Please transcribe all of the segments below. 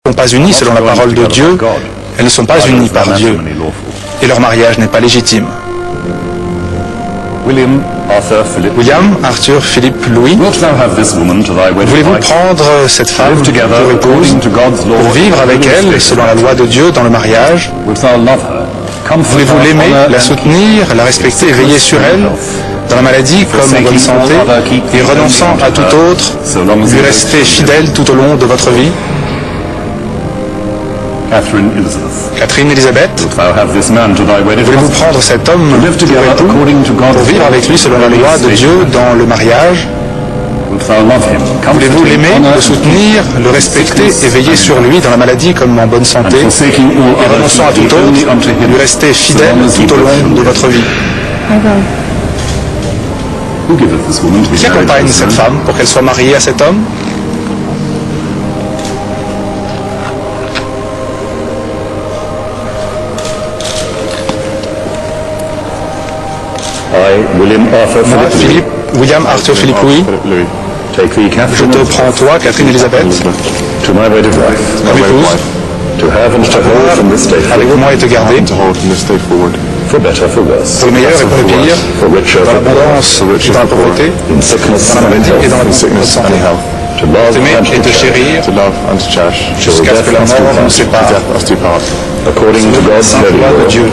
sont pas unies selon la parole de Dieu, elles ne sont pas unies par Dieu, et leur mariage n'est pas légitime. William, Arthur, Philippe, Louis, voulez-vous prendre cette femme pour épouse, pour vivre avec elle selon la loi de Dieu dans le mariage? Voulez-vous l'aimer, la soutenir, la respecter et veiller sur elle dans la maladie comme en bonne santé, et renonçant à tout autre, lui rester fidèle tout au long de votre vie? Catherine Elizabeth, voulez-vous prendre cet homme pour époux, pour vivre avec lui selon la loi de Dieu dans le mariage? Voulez-vous l'aimer, le soutenir, le respecter et veiller sur lui dans la maladie comme en bonne santé, et renonçant à tout autre, lui rester fidèle tout au long de votre vie? Qui accompagne cette femme pour qu'elle soit mariée à cet homme? William Arthur Philippe Louis, je te prends toi, Catherine Elizabeth, comme épouse, avec moi et te garder, pour le meilleur et pour le pire, dans l'abondance et dans la pauvreté, dans la maladie et dans la bonne santé. T'aimer et te chérir jusqu'à ce que la mort nous sépare, selon la loi de Dieu.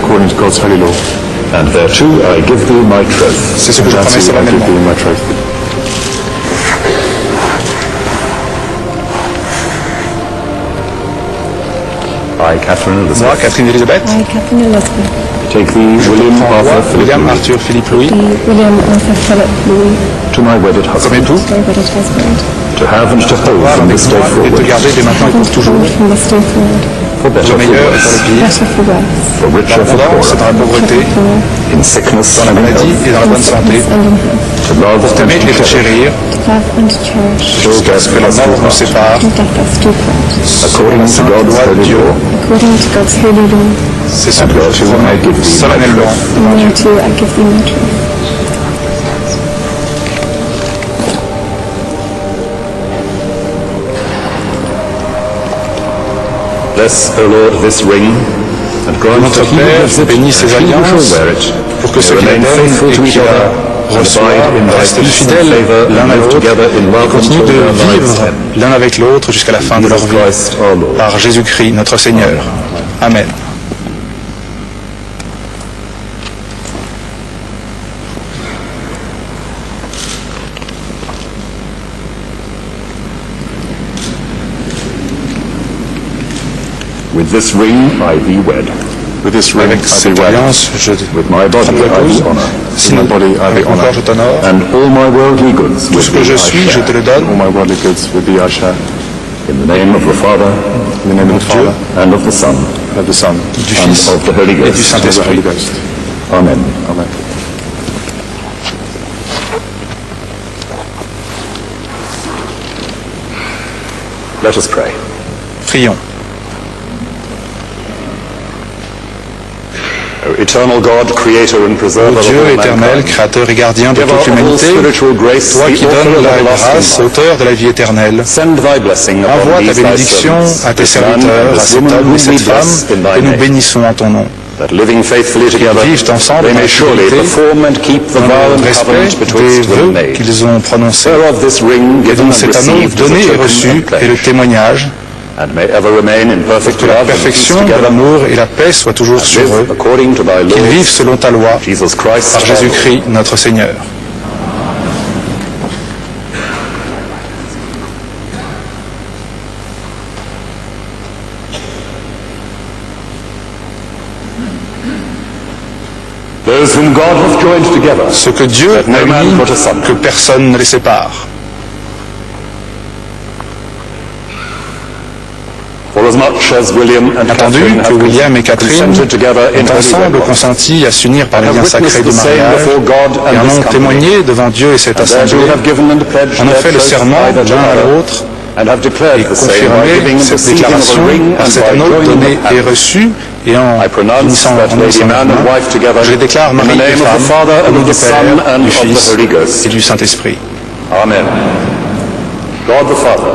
And thereto I give thee my troth. C'est ce que je promets solennellement. I, Catherine Elizabeth. Moi, Catherine Elizabeth. I, Catherine Elizabeth. Take thee, William Arthur Philippe Louis. William Arthur Philip Louis. To my wedded Comme husband. époux. To my wedded husband. To have and to hold from this day Et te forward. garder dès maintenant et pour toujours. From this day forward. For better, Le for meilleur et pour le worse. pire. Better for worse. For richer, for L'abondance et dans poorer. la pauvreté. In sickness Dans la and in maladie health. et dans la bonne santé. And in health. To love Pour and t'aimer to et te cherish. chérir To love and to cherish. jusqu'à ce que la mort nous sépare. And death us do part. According to Sainte God's loi de holy Dieu. law. According to God's holy law. C'est ce que je promets solennellement devant And Dieu. thereto I give thee my troth. Bless, O Lord, this ring, and grant Notre that he who Père gives it, bénit ces and he who alliances shall wear it, pour que may ceux qui la remain donnent faithful et to qui each la other, and reçoivent abide in thy restent peace and fidèles favor, l'un and à live l'autre together in et love continuent until de their lives vivre end. l'un avec l'autre jusqu'à la fin de leur Jesus vie. Christ, our Lord. Par Jésus-Christ, notre Seigneur. Amen. With this ring I thee wed. With this ring, Avec I cette thee wed. alliance, je With my body I t'épouse. thee honor. Si my body I avec thee mon corps honor. je t'honore, And all my worldly goods tout with ce que thee je I suis, je share. te le donne. All my worldly goods with thee I share. In the name of the Father, In the name of the Father, and of the Son, and of the Son, Du and Fils of the Holy et du Ghost. and of the Saint-Esprit. Holy Ghost. Amen. Amen. Let us pray. Prions. O eternal God, creator and preserver Ô of Dieu all éternel, mankind, créateur et gardien de giver toute of all l'humanité, spiritual grace, toi the qui author donnes of la everlasting grâce, life, auteur de la vie éternelle, send thy blessing upon envoie ta these thy bénédiction servants, à tes this man and serviteurs, à this cet woman homme whom et cette we femme, bless in thy que nous name, bénissons en ton nom. that living faithfully together, vivent ensemble they dans may la surely fidélité, perform and keep the Dans vow le and respect covenant des betwixt them vœux made. qu'ils ont prononcés. Whereof this ring Et given donc and cet anneau received as donné a et token reçu and est le pledge, témoignage and may ever remain in perfect que la love and peace perfection de together, l'amour et la paix soient toujours sur live eux, according to thy qu'ils law, vivent selon ta loi, Jesus Christ, par our Lord. Jésus-Christ notre Seigneur. Those whom God hath joined together, Ce que Dieu let no a man uni, put asunder. que personne ne les sépare. forasmuch as William and Entendu Catherine que have William et Catherine consented together in ont holy ensemble wedlock, consenti à s'unir par les and liens have sacrés witnessed du the same mariage before God et and en this ont company, témoigné devant Dieu et cette and thereto assemblée, have given and pledged en ont their fait le troth serment either to l'un à other, l'autre and have declared et the same by confirmé giving and cette receiving of a déclaration ring par and cet by anneau joining donné of et hands. reçu et en I pronounce unissant that lady man and wife together je les déclare in the mari et name of femme the Father au and nom of du the Son Père, and du of the Fils Holy Ghost. et du Saint-Esprit. Amen. God the Father,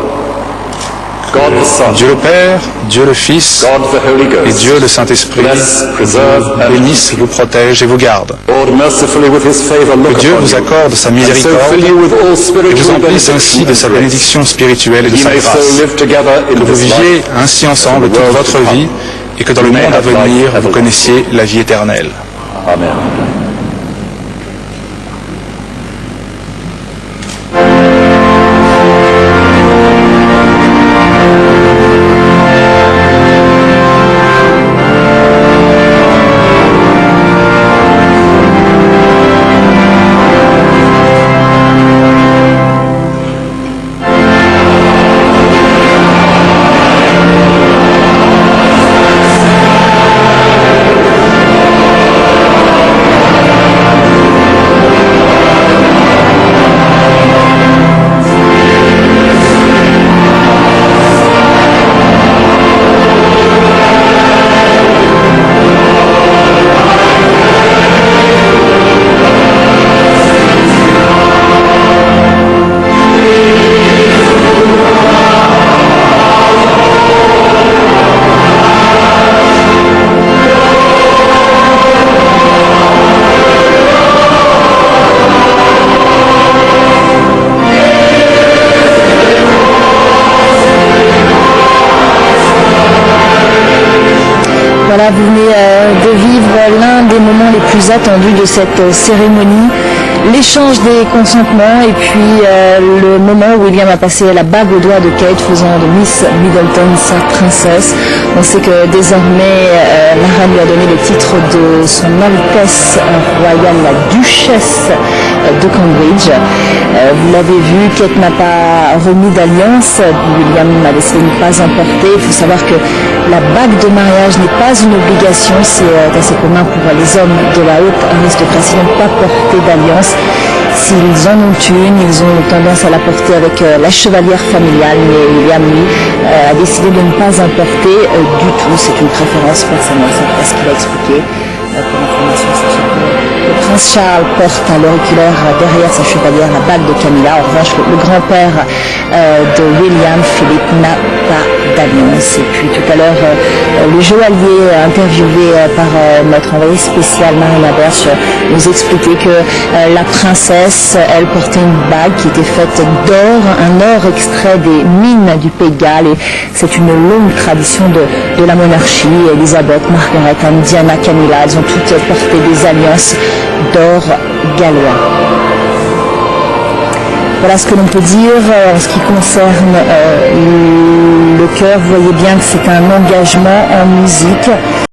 God the Son, Dieu le Père, Dieu le Fils God the Holy et Ghost, Dieu le Saint-Esprit bless, preserve, and bénisse, vous protège et vous garde. Lord, mercifully with his favor, Que look Dieu upon vous you, accorde sa and so miséricorde fill you with all et spiritual vous emplisse benediction ainsi de sa and grace. bénédiction spirituelle et de Ye sa may so grâce. live together in Que vous this viviez life, ainsi ensemble toute votre vie et que dans le monde à venir, vous connaissiez la vie éternelle. Amen. Voilà, vous venez de vivre l'un des moments les plus attendus de cette cérémonie, l'échange des consentements et puis le moment où William a passé la bague au doigt de Kate, faisant de Miss Middleton sa princesse. On sait que désormais la reine lui a donné le titre de son Altesse royale, la duchesse de Cambridge. Vous l'avez vu, Kate n'a pas remis d'alliance, William a décidé de ne pas emporter. Il faut savoir que la bague de mariage n'est pas une obligation, c'est assez commun pour les hommes de la haute aristocratie de ne pas porter d'alliance. S'ils en ont une, ils ont tendance à la porter avec la chevalière familiale, mais William, lui, a décidé de ne pas en porter du tout. C'est une préférence personnelle, c'est ce qu'il a expliqué. Pour information, sachez que le prince Charles porte à l'auriculaire derrière sa chevalière la bague de Camilla. En revanche, le grand-père de William, Philippe, n'a pas d'alliance. Et puis tout à l'heure, le joaillier interviewé par notre envoyé spécial Marina Berch nous expliquait que la princesse, elle portait une bague qui était faite d'or, un or extrait des mines du Pays de Galles. Et c'est une longue tradition de la monarchie. Elisabeth, Margaret, Anne, Diana, Camilla, elles ont toutes porté des alliances d'or gallois. Voilà ce que l'on peut dire en ce qui concerne le chœur. Vous voyez bien que c'est un engagement en musique.